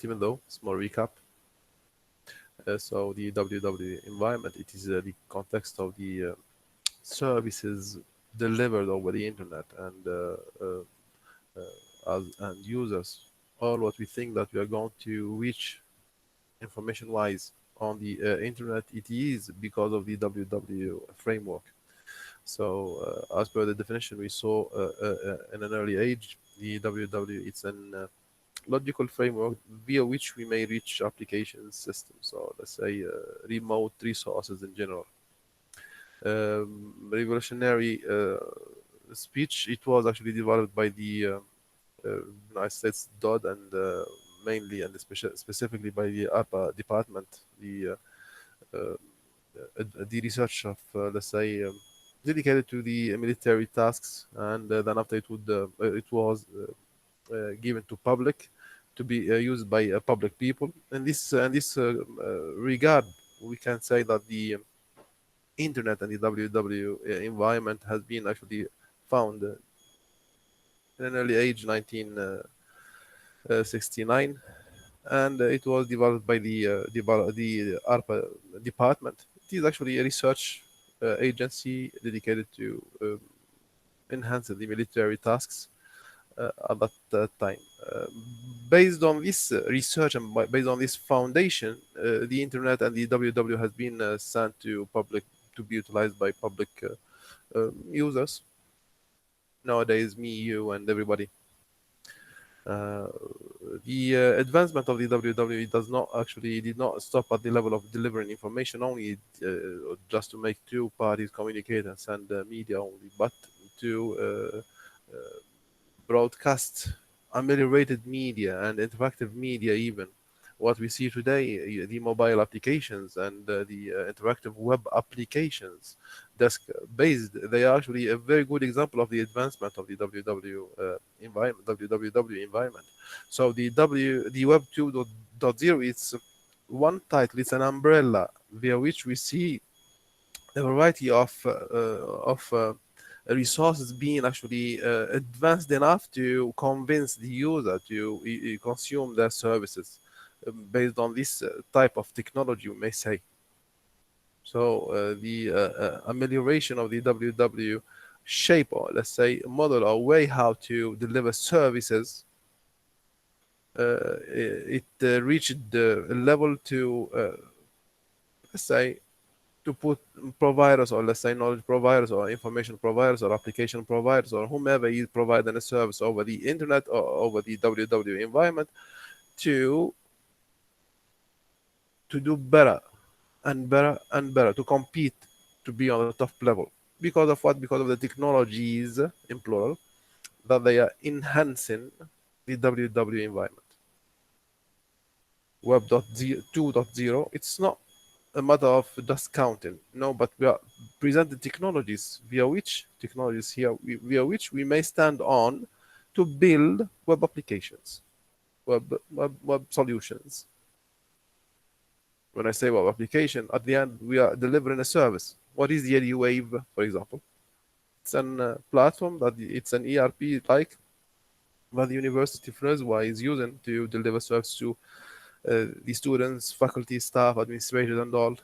even though, small recap. So the WW environment, it is the context of the services delivered over the internet, and as and users, all what we think that we are going to reach information-wise on the internet, it is because of the WW framework. So, as per the definition we saw in an early age, the WW, it's an logical framework via which we may reach application systems, or let's say remote resources in general. Revolutionary speech, it was actually developed by the United States DOD, and mainly and specifically by the ARPA department, the research of, let's say, dedicated to the military tasks, and then after it was given to public to be used by public people. In this regard, we can say that the internet and the WW environment has been actually found in an early age, 1969, and it was developed by the ARPA department. It is actually a research agency dedicated to enhance the military tasks at that time. Based on this research and based on this foundation, the internet and the WW has been sent to public to be utilized by public users. Nowadays, me, you, and everybody. The advancement of the WW did not stop at the level of delivering information only, just to make two parties communicate and send media only, but to broadcast ameliorated media and interactive media even. What we see today, the mobile applications and the interactive web applications, desk-based, they are actually a very good example of the advancement of the WWW environment. So the Web 2.0, it's one title, it's an umbrella via which we see a variety of resources being actually advanced enough to convince the user to consume their services based on this type of technology, we may say. So the amelioration of the WW shape, or let's say model or way how to deliver services, it reached the level to, let's say, to put providers, or let's say knowledge providers or information providers or application providers or whomever is providing a service over the internet or over the WW environment to do better and better and better, to compete, to be on the top level. Because of what? Because of the technologies, in plural, that they are enhancing the WW environment. Web 2.0, it's not a matter of just counting, no, but we are presenting technologies via which we may stand on to build web applications, web solutions. When I say web application, at the end we are delivering a service. What is the Wave, for example? It's a platform that it's an ERP like that the University of Freswa is using to deliver service to the students, faculty, staff, administrators, and all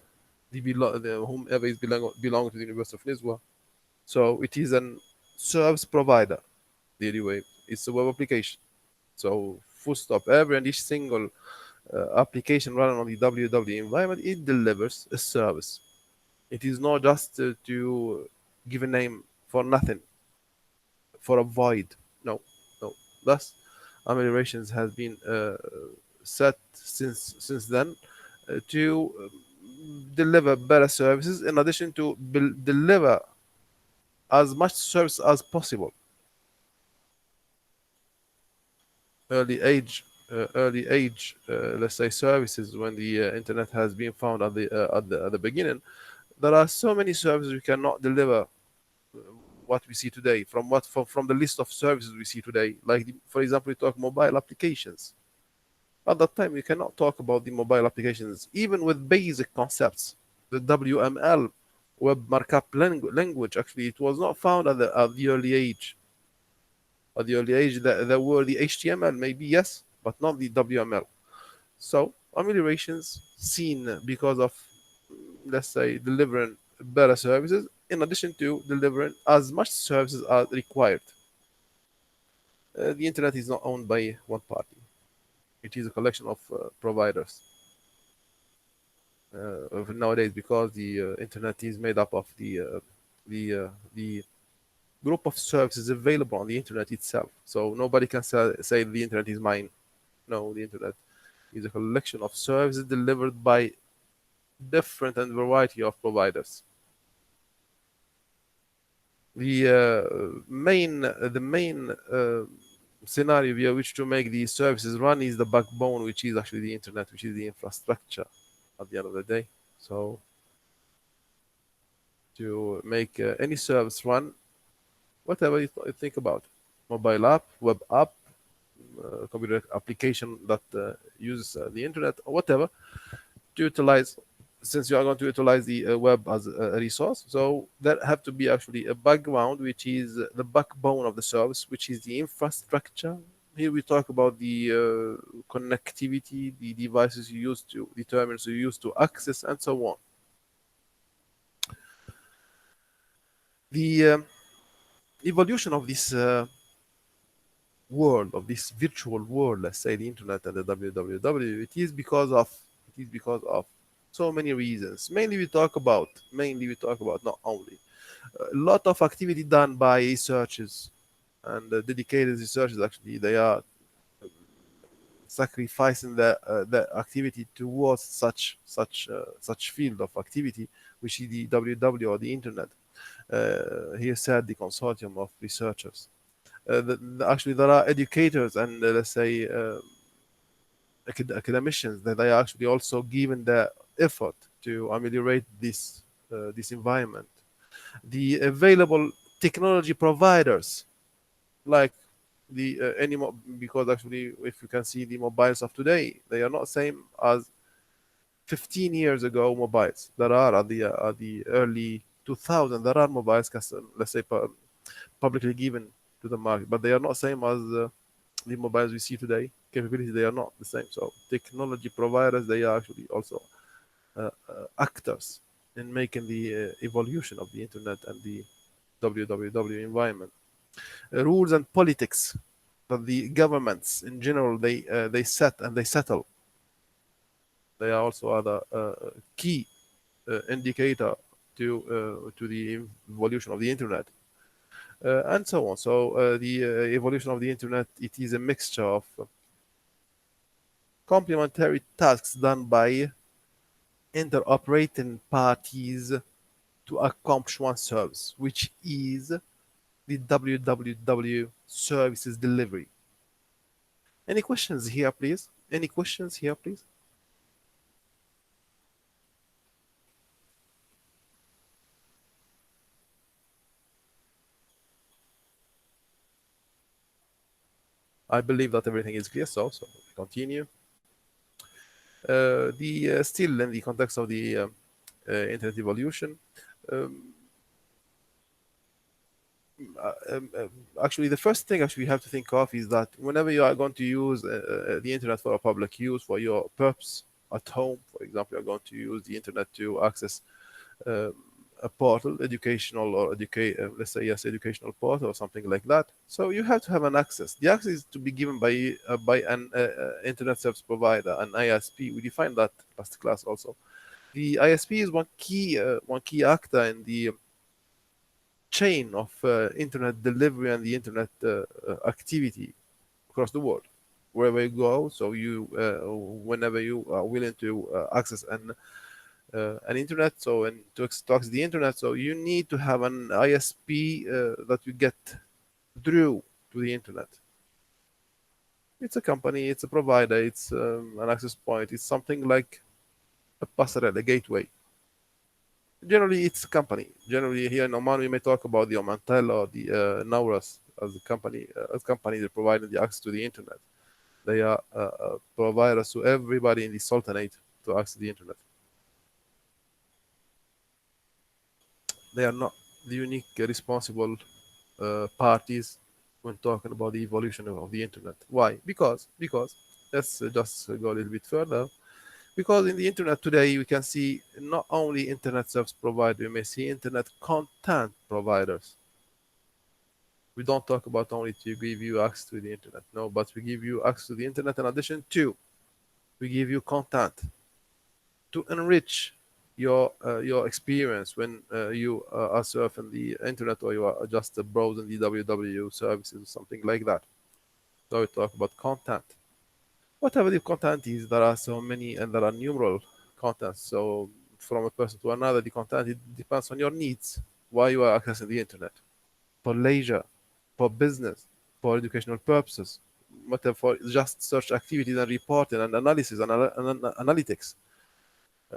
whomever is belong to the University of Freswa. So it is a service provider. The Wave, it's a web application. So full stop. Every and each single application running on the WW environment, it delivers a service. It is not just to give a name for nothing, for a void. No. Thus, ameliorations has been set since then to deliver better services, in addition to deliver as much service as possible. Early age, let's say, services, when the internet has been found at the beginning, there are so many services we cannot deliver what we see today from the list of services we see today. Like, for example, we talk mobile applications. At that time, we cannot talk about the mobile applications, even with basic concepts. The WML, web markup language, actually, it was not found at the early age. At the early age, there were the HTML, maybe, yes, but not the WML. So ameliorations seen because of, let's say, delivering better services in addition to delivering as much services as required. The internet is not owned by one party. It is a collection of providers nowadays, because the internet is made up of the group of services available on the internet itself. So nobody can say the internet is mine. No, the internet is a collection of services delivered by different and variety of providers. The main scenario via which to make these services run is the backbone, which is actually the internet, which is the infrastructure at the end of the day. So to make any service run, whatever you think about, mobile app, web app, computer application that uses the internet or whatever, to utilize, since you are going to utilize the web as a resource, so there have to be actually a background which is the backbone of the service, which is the infrastructure. Here we talk about the connectivity, the devices you use to, the terminals you use to access, and so on. The evolution of this world, of this virtual world, let's say the internet and the www, it is because of so many reasons. Mainly we talk about not only a lot of activity done by researchers and dedicated researchers. Actually, they are sacrificing their activity towards such field of activity, which is the www or the internet. Here said the consortium of researchers. Actually, there are educators and let's say academicians that they are actually also given their effort to ameliorate this environment. The available technology providers, like the because actually, if you can see the mobiles of today, they are not same as 15 years ago mobiles. There are at the early 2000, there are mobiles, let's say, publicly given to the market, but they are not same as the mobiles we see today. Capability, they are not the same. So technology providers, they are actually also actors in making the evolution of the internet and the www environment. Rules and politics that the governments in general, they set and they settle. They are also other key indicator to the evolution of the internet, and so on. So the evolution of the internet, it is a mixture of complementary tasks done by interoperating parties to accomplish one service, which is the www services delivery. Any questions here, please? Any questions here, please? I believe that everything is clear, so we continue. The still in the context of the internet evolution, um, actually, the first thing actually you have to think of is that whenever you are going to use the internet for a public use for your purpose at home, for example, you're going to use the internet to access um, a portal, educational or let's say, yes, educational portal or something like that. So you have to have an access. The access is to be given by an internet service provider, an ISP. We defined that last class also. The ISP is one key actor in the chain of internet delivery and the internet activity across the world, wherever you go. So whenever you are willing to access an internet, so and to access the internet, so you need to have an ISP that you get through to the internet. It's a company, it's a provider, it's an access point. It's something like a passerelle, a gateway. Generally, it's a company. Generally, here in Oman, we may talk about the Omantel or the Nauras as a company that providing the access to the internet. They are providers to everybody in the Sultanate to access the internet. They are not the unique responsible parties when talking about the evolution of the internet. Why? Because Let's just go a little bit further. Because in the internet today, we can see not only internet service providers, we may see internet content providers. We don't talk about only to give you access to the internet, no, but we give you access to the internet in addition to, we give you content to enrich your experience when you are surfing the internet or you are just browsing the www services or something like that. So we talk about content. Whatever the content is, there are so many and there are numerous contents. So from a person to another, the content, it depends on your needs, why you are accessing the internet. For leisure, for business, for educational purposes, whatever, for just search activities and reporting and analysis and analytics,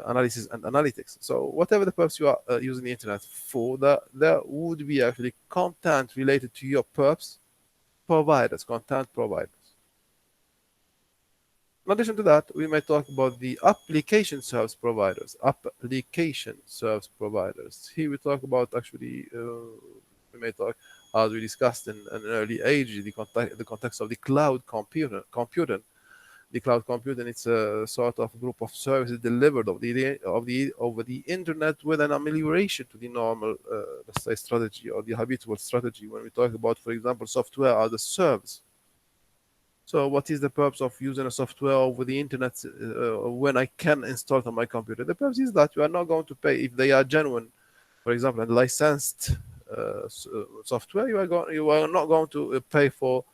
analysis and analytics. So whatever the purpose you are using the internet for, there would be actually content related to your purpose providers, content providers. In addition to that, we may talk about the application service providers. Application service providers. Here we talk about actually, we may talk, as we discussed in an early age, the context of the cloud computing. The cloud computing, it's a sort of group of services delivered over the internet with an amelioration to the normal, let's say, strategy or the habitual strategy. When we talk about, for example, software as a service. So what is the purpose of using a software over the internet when I can install it on my computer? The purpose is that you are not going to pay if they are genuine, for example, and licensed software. You are not going to pay for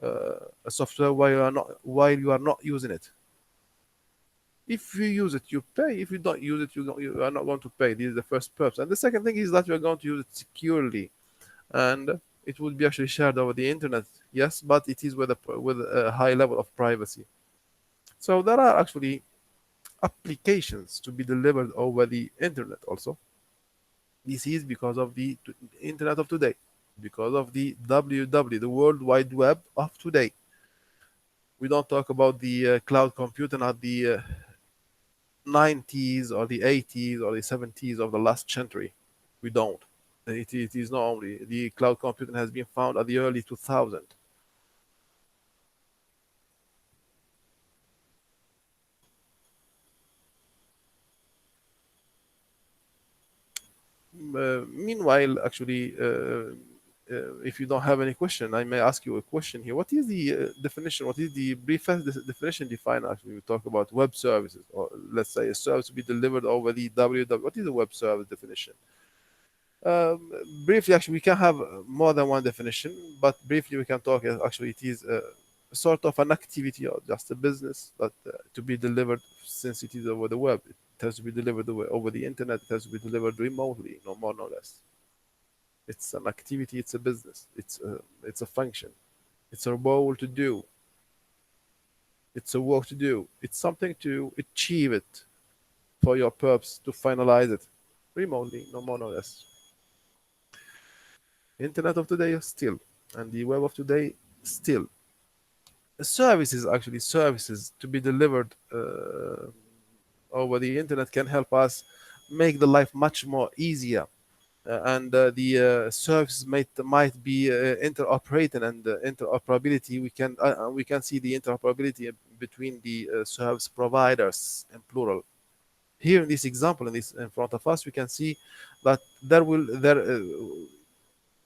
a software while you are not using it. If you use it, you pay. If you don't use it, you are not going to pay. This is the first purpose. And the second thing is that you are going to use it securely, and it would be actually shared over the internet. Yes, but it is with a high level of privacy. So there are actually applications to be delivered over the internet also. This is because of the internet of today, because of the WW, the World Wide Web of today. We don't talk about the cloud computing at the 90s or the 80s or the 70s of the last century. We don't. It is not only the cloud computing has been found at the early 2000s. Meanwhile, actually, if you don't have any question, I may ask you a question here. What is the definition? What is the briefest definition defined? Actually, we talk about web services, or let's say a service to be delivered over the www. What is a web service definition? Um, Briefly, actually, we can have more than one definition, but briefly we can talk. Actually, it is sort of an activity or just a business that to be delivered since it is over the web. It has to be delivered over the internet. It has to be delivered remotely, no more, no less. It's an activity. It's a business. It's a function. It's a role to do. It's a work to do. It's something to achieve it for your purpose to finalize it remotely, no more, no less. Internet of today still, and the web of today still. Services, actually, services to be delivered over the internet can help us make the life much more easier. And the services might be interoperating, and interoperability, we can see the interoperability between the service providers in plural. Here in this example, in front of us, we can see that there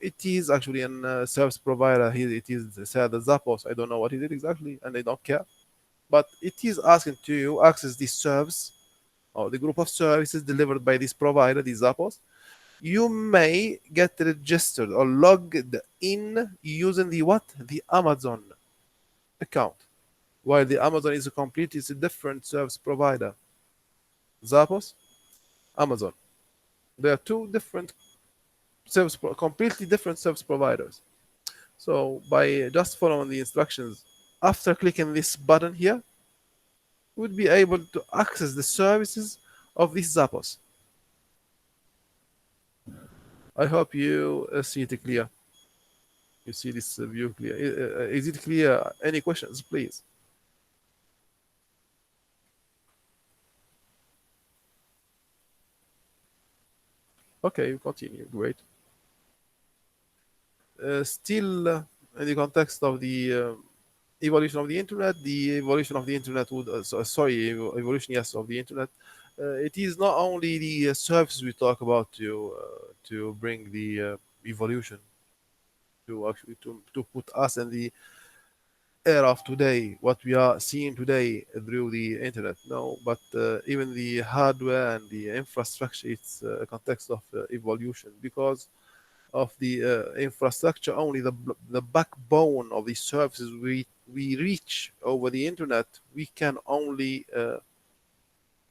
it is actually a service provider. Here it is said the Zappos. I don't know what it is exactly, and I don't care. But it is asking to access this service or the group of services delivered by this provider, the Zappos. You may get registered or logged in using the what? The Amazon account. While the Amazon is it's a different service provider. Zappos, Amazon. They are two different completely different service providers. So by just following the instructions, after clicking this button here, we would be able to access the services of these Zappos. I hope you see it clear. You see this view clear. Is it clear? Any questions, please? Okay, continue. Great. Still, in the context of the evolution of the internet, the evolution of the internet would sorry, evolution, yes, of the internet. It is not only the services we talk about to bring the evolution, to actually to put us in the era of today, what we are seeing today through the internet. No, but even the hardware and the infrastructure, it's a context of evolution, because of the infrastructure only, the backbone of the services we reach over the internet. We can only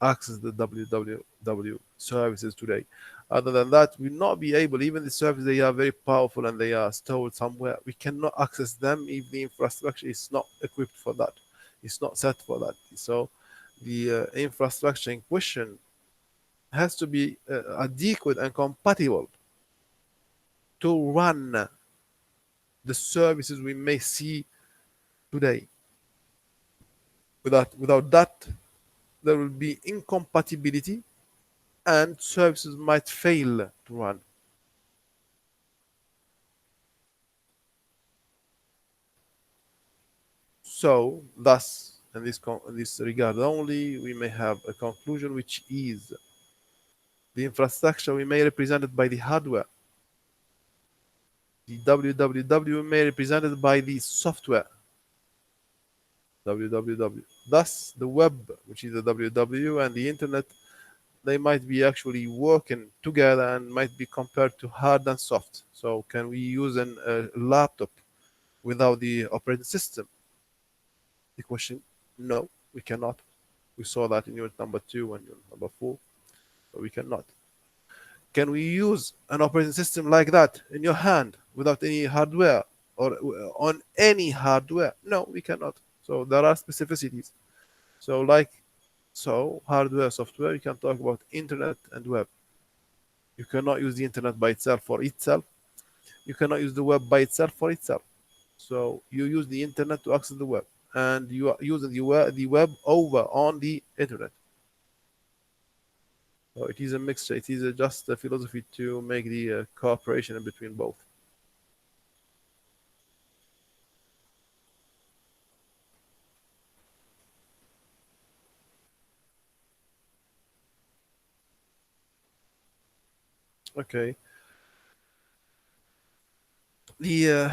access the www services today. Other than that, we'll not be able, even the services, they are very powerful and they are stored somewhere. We cannot access them if the infrastructure is not equipped for that. It's not set for that. So the infrastructure in question has to be adequate and compatible to run the services we may see today. Without that, there will be incompatibility and services might fail to run. So, thus, in this regard only, we may have a conclusion, which is the infrastructure we may represented by the hardware, the www may represented by the software, www. Thus, the web, which is the www, and the internet, they might be actually working together and might be compared to hard and soft. So, can we use a laptop without the operating system? The question, no, we cannot. We saw that in unit number 2 and unit number 4. So we cannot. Can we use an operating system like that in your hand without any hardware or on any hardware? No, we cannot. So there are specificities. So hardware, software, you can talk about internet and web. You cannot use the internet by itself for itself. You cannot use the web by itself for itself. So you use the internet to access the web, and you are using the web over on the internet. So it is a mixture. It is just a philosophy to make the cooperation in between both. Okay. The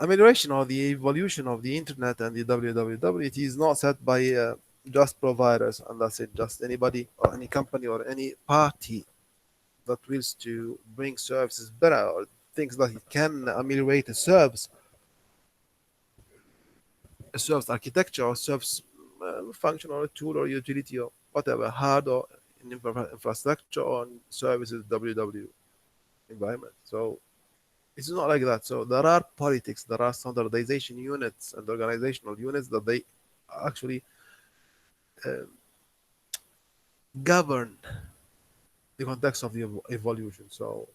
amelioration or the evolution of the internet and the www, it is not set by just providers, and that's it, just anybody or any company or any party that wills to bring services better or thinks that it can ameliorate a service architecture or service function or a tool or utility or whatever, hard or infrastructure or services www environment. So it's not like that. So there are politics, there are standardization units and organizational units that they actually uh, govern the context of the evolution. So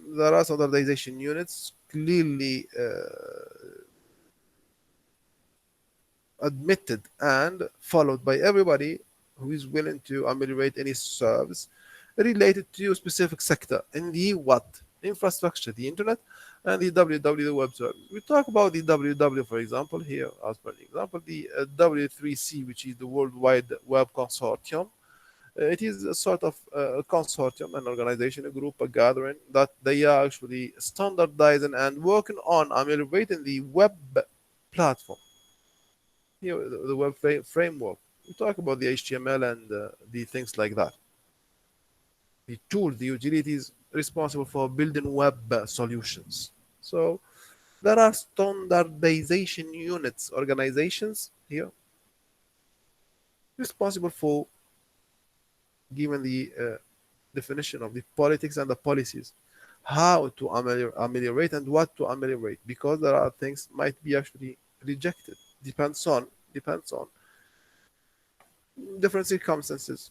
there are standardization units clearly admitted and followed by everybody who is willing to ameliorate any service related to a specific sector in the what? Infrastructure, the internet, and the www web service. We talk about the www, for example, here as per example, the W3C, which is the World Wide Web Consortium. It is a sort of a consortium, an organization, a group, a gathering that they are actually standardizing and working on ameliorating the web platform, the web framework. We talk about the HTML and the things like that. The tools, the utilities responsible for building web solutions. So there are standardization units, organizations here responsible for giving the definition of the politics and the policies, how to ameliorate and what to ameliorate, because there are things might be actually rejected. Depends on different circumstances,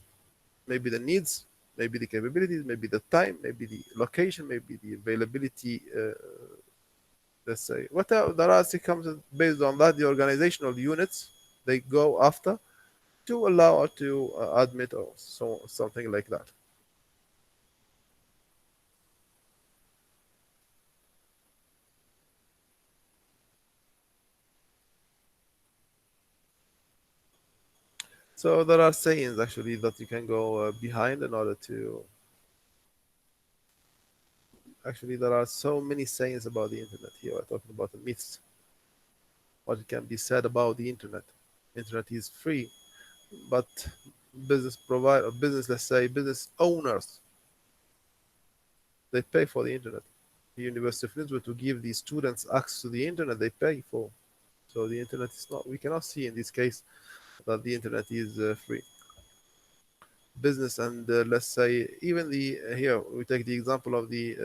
maybe the needs, maybe the capabilities, maybe the time, maybe the location, maybe the availability. Let's say whatever there are circumstances based on that, the organizational units they go after to allow or to admit or something like that. So there are sayings actually that you can go behind in order to. Actually, there are so many sayings about the internet here. We're talking about the myths. What can be said about the internet? Internet is free, but business, let's say business owners, they pay for the internet. The University of Lisbon to give the students access to the internet, they pay for. So the internet is not. We cannot see in this case that the internet is free. Business and let's say even the here we take the example of the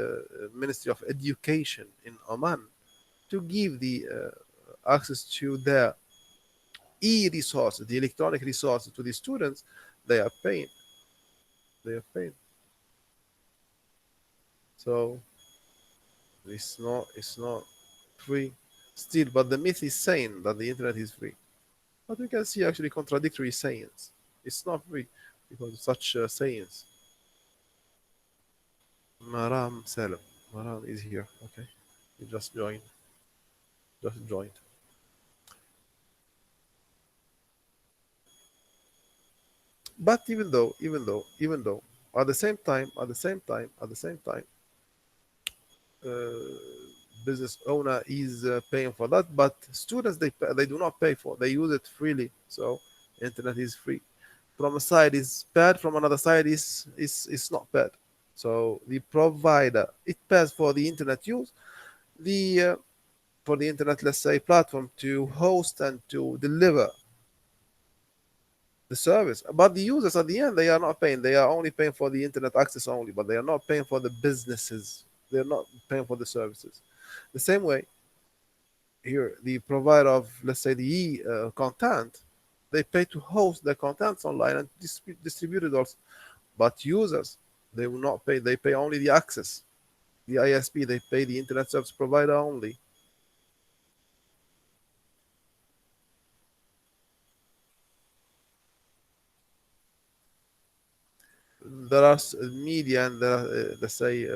Ministry of Education in Oman to give the access to their e-resources, the electronic resources to the students. They are paying. They are paying. So it's not free still, but the myth is saying that the internet is free. But we can see actually contradictory sayings. It's not free because of such sayings. Maram Salam. Maram is here. Okay, you just joined. Just joined. But even though, at the same time, uh, business owner is paying for that, but students they do not pay for. They use it freely. So internet is free. From a side is bad. From another side is not bad. So the provider it pays for the internet use. The for the internet, let's say, platform to host and to deliver the service. But the users at the end, they are not paying. They are only paying for the internet access only, but they are not paying for the businesses. They are not paying for the services. The same way here, the provider of, let's say, the content, they pay to host their contents online and distribute it also. But users, they will not pay. They pay only the access. The ISP, they pay the internet service provider only. There are media and there are, let's say,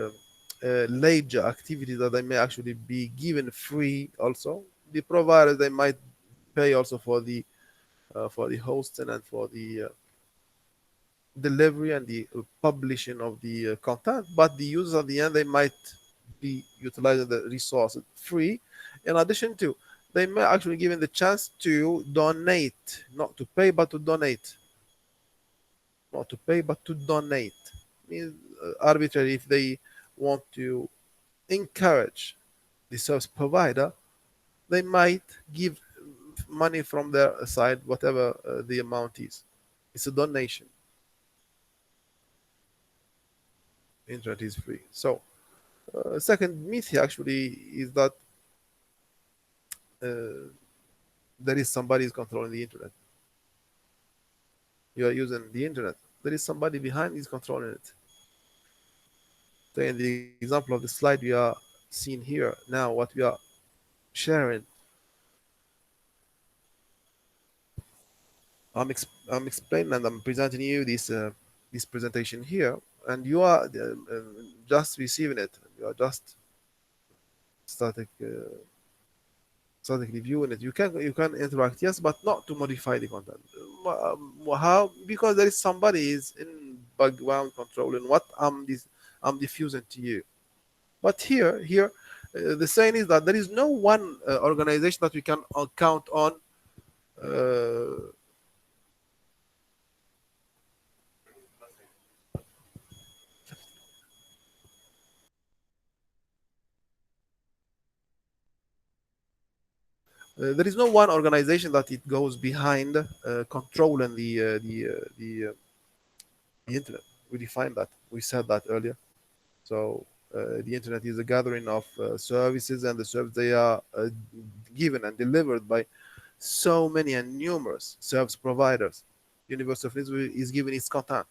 leisure activities that they may actually be given free also. The providers, they might pay also for the hosting and for the delivery and the publishing of the content, but the users at the end, they might be utilizing the resources free. In addition to, they may actually given the chance to donate, not to pay but to donate, not to pay but to donate. Means arbitrary if they want to encourage the service provider, they might give money from their side, whatever the amount is. It's a donation. Internet is free. So, second myth actually is that uh, there is somebody is controlling the internet. You are using the internet. There is somebody behind is controlling it. Taking the example of the slide we are seeing here now, what we are sharing, I'm explaining and I'm presenting you this presentation here, and you are just receiving it. You are just static statically viewing it. You can interact, yes, but not to modify the content. How? Because there is somebody is in background controlling what I'm diffusing to you. But here, the saying is that there is no one organization that we can count on. Uh, there is no one organization that it goes behind controlling the internet. We defined that. We said that earlier. So the internet is a gathering of services, and the services they are given and delivered by so many and numerous service providers. University of Lisbon is giving its content.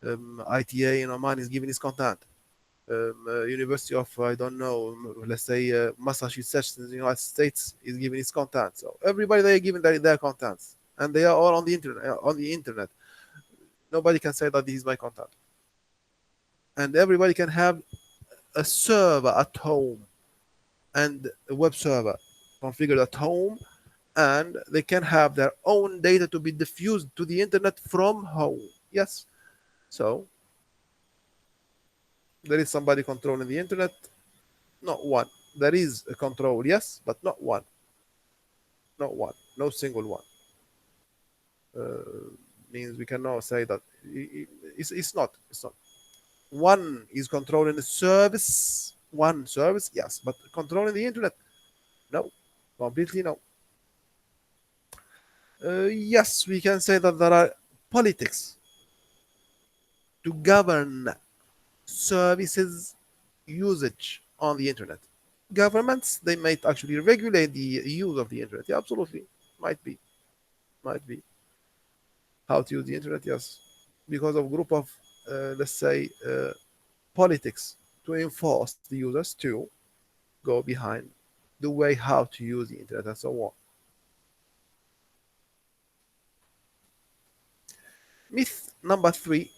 ITA in Oman is giving its content. University of I don't know, let's say Massachusetts in the United States is giving its content. So everybody they are giving their contents, and they are all on the internet. Nobody can say that this is my content, and everybody can have a server at home and a web server configured at home and they can have their own data to be diffused to the internet from home. Yes. So there is somebody controlling the internet, not one. There is a control, yes, but not one. Not one. No single one. Means we cannot say that it's not. It's not. One is controlling the service. One service, yes, but controlling the internet, no, completely no. Yes, we can say that there are politics to govern services usage on the internet. Governments, they might actually regulate the use of the internet. Yeah, absolutely, might be, might be. How to use the internet? Yes, because of group of let's say politics to enforce the users to go behind the way how to use the internet and so on. Myth number three.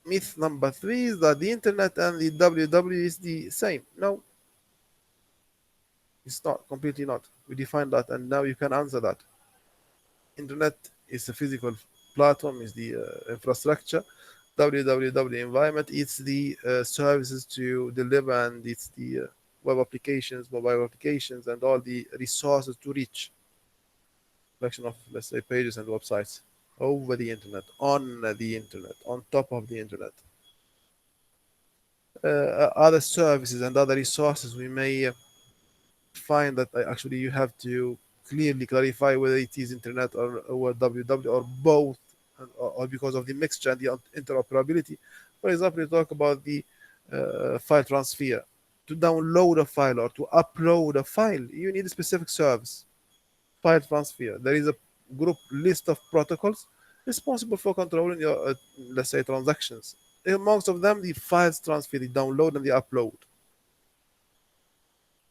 Myth number three is that the internet and the www is the same. No, it's not. Completely not. We defined that, and now you can answer that. Internet is a physical platform, is the infrastructure. www environment, it's the services to deliver, and it's the web applications, mobile applications, and all the resources to reach collection of, let's say, pages and websites over the internet, on the internet, on top of the internet. Other services and other resources, we may find that actually you have to clearly clarify whether it is internet or www or both, or because of the mixture and the interoperability. For example, you talk about the file transfer. To download a file or to upload a file, you need a specific service. File transfer. There is a group list of protocols responsible for controlling your, let's say, transactions. Amongst of them, the files transfer, the download and the upload.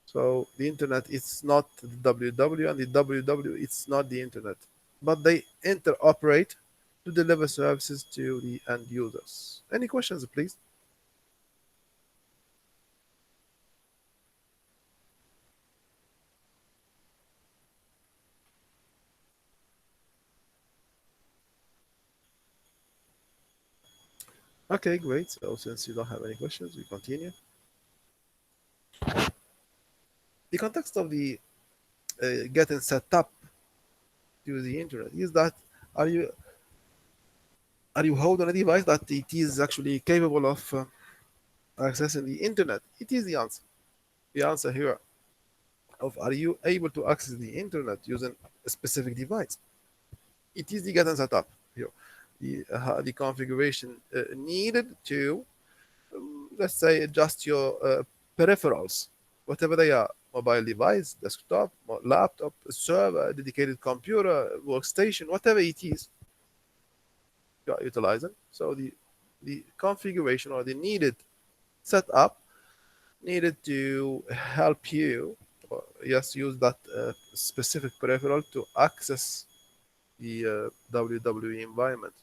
So the internet is not the www, and the www it's not the internet, but they interoperate to deliver services to the end users. Any questions, please? Okay, great. So since you don't have any questions, we continue. The context of the getting set up to the internet is that are you are you holding a device that it is actually capable of accessing the internet? It is the answer. The answer here of are you able to access the internet using a specific device? It is the getting set up here, the configuration needed to let's say adjust your peripherals, whatever they are, mobile device, desktop, laptop, server, dedicated computer, workstation, whatever it is you are utilizing. So the configuration or the needed setup needed to help you, or yes, use that specific peripheral to access the WWE environment.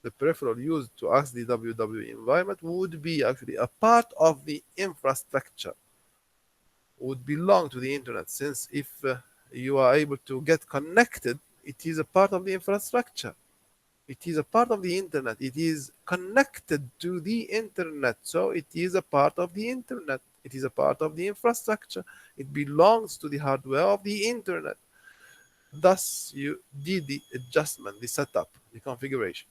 The peripheral used to access the WWE environment would be actually a part of the infrastructure, would belong to the internet, since if you are able to get connected, it is a part of the infrastructure. It is a part of the internet. It is connected to the internet. So it is a part of the internet. It is a part of the infrastructure. It belongs to the hardware of the internet. Thus, you did the adjustment, the setup, the configuration.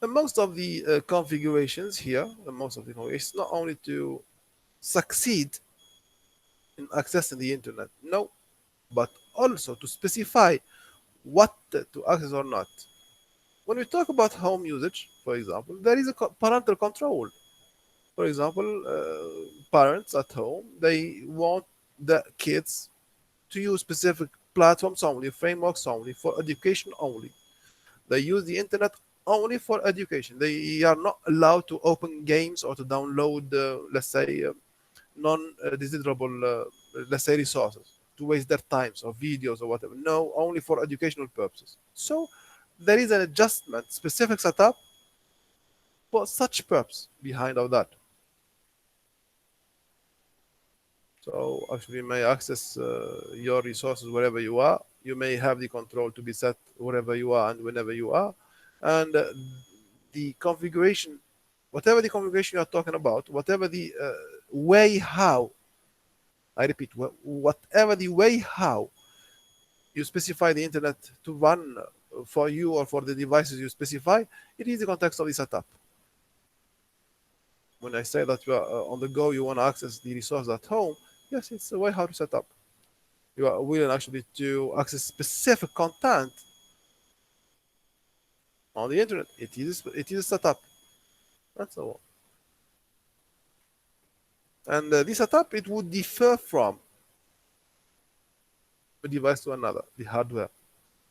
And most of the configurations here, most of the configurations, not only to succeed in accessing the internet, no, but also to specify what to access or not. When we talk about home usage, for example, there is a parental control. For example, parents at home, they want the kids to use specific platforms only, frameworks only, for education only. They use the internet only for education. They are not allowed to open games or to download, let's say, non-desirable, let's say, resources to waste their times or videos or whatever. No, only for educational purposes. So there is an adjustment, specific setup for such purpose behind all that. So actually, you may access your resources wherever you are. You may have the control to be set wherever you are and whenever you are. And the configuration, whatever the configuration you are talking about, whatever the way how, I repeat, whatever the way how you specify the internet to run for you or for the devices you specify, it is the context of the setup. When I say that you are on the go, you want to access the resource at home, yes, it's the way how to set up. You are willing actually to access specific content on the internet. It is a setup. That's all. And this setup it would differ from a device to another. The hardware,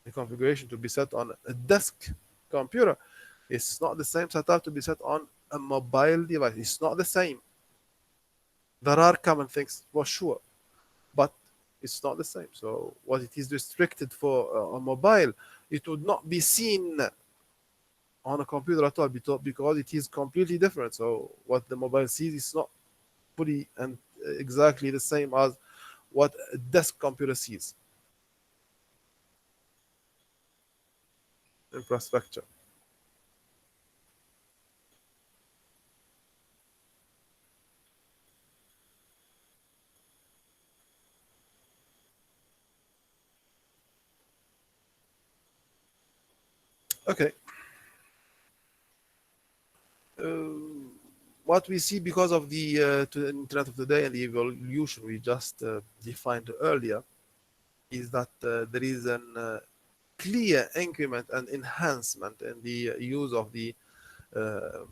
the configuration to be set on a desk computer is not the same setup to be set on a mobile device. It's not the same. There are common things for sure, but it's not the same. So what it is restricted for a mobile, it would not be seen on a computer at all because it is completely different. So what the mobile sees is not fully and exactly the same as what a desk computer sees. Infrastructure. Okay. What we see because of the internet of today and the evolution we just defined earlier is that there is a clear increment and enhancement in the use of the uh,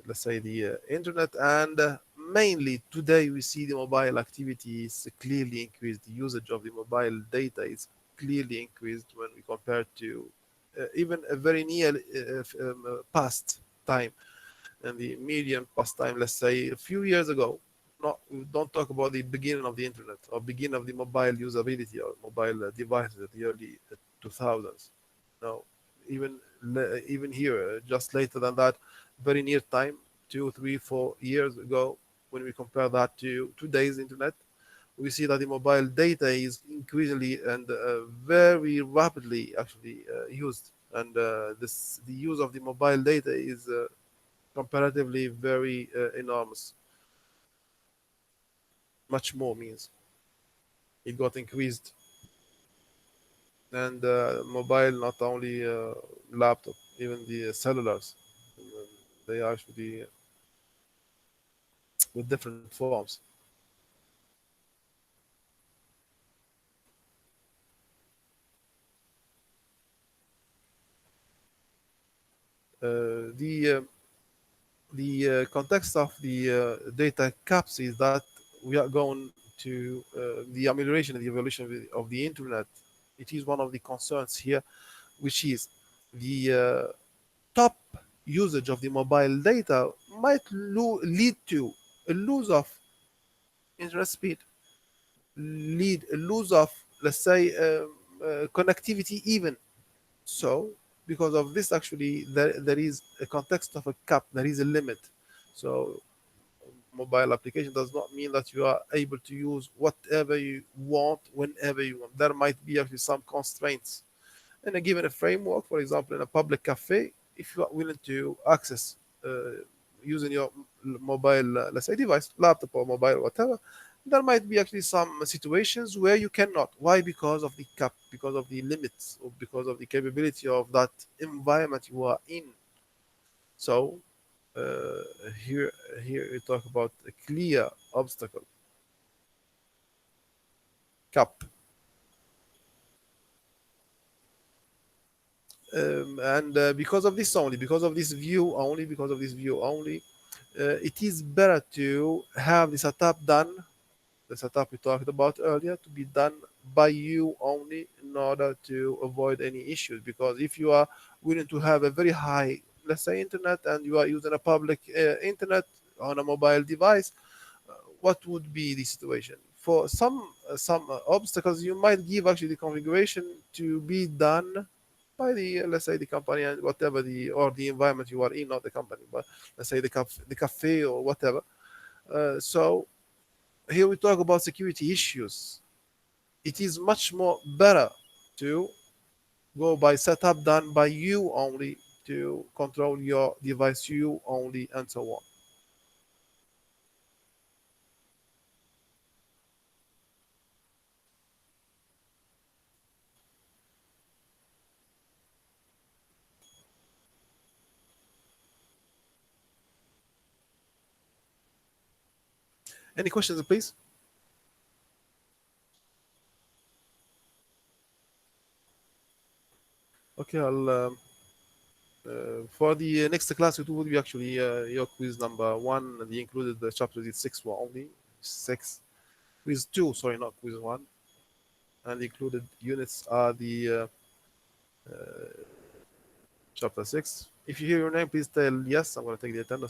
let's say the internet, and mainly today we see the mobile activity is clearly increased. The usage of the mobile data is clearly increased when we compare to even a very near past time, and the median past time, let's say a few years ago. Not, we don't talk about the beginning of the internet or beginning of the mobile usability or mobile devices at the early 2000s. No, even even here, just later than that, very near time, 2, 3, 4 years ago, when we compare that to today's internet, we see that the mobile data is increasingly and very rapidly actually used, and the use of the mobile data is comparatively very enormous. Much more means it got increased, and mobile, not only laptop, even the cellulars, they are actually with different forms. The context of the data caps is that we are going to the amelioration and the evolution of the internet. It is one of the concerns here, which is the top usage of the mobile data might lead to a loss of internet speed, lead a loss of, let's say, connectivity even. So because of this, actually, there is a context of a cap, there is a limit. So mobile application does not mean that you are able to use whatever you want whenever you want. There might be actually some constraints in a given framework. For example, in a public cafe, if you are willing to access uh, using your mobile, let's say, device, laptop or mobile, whatever, there might be actually some situations where you cannot. Why? Because of the cap, because of the limits, or because of the capability of that environment you are in. So uh, here, here we talk about a clear obstacle, cap, and because of this only, because of this view only, because of this view only, it is better to have the setup done, the setup we talked about earlier, to be done by you only in order to avoid any issues. Because if you are willing to have a very high, let's say, internet, and you are using a public internet on a mobile device, what would be the situation? For some obstacles, you might give actually the configuration to be done by the let's say the company, and whatever the or the environment you are in, not the company, but let's say the cafe or whatever. So Here we talk about security issues. It is much more better to go by setup done by you only, to control your device you only, and so on. Any questions, please? Okay, I'll for the next class it will be actually your quiz number one, and the included the chapter is six one only, six, quiz two, sorry, not quiz one, and included units are the chapter six. If you hear your name, please tell yes. I'm going to take the attendance.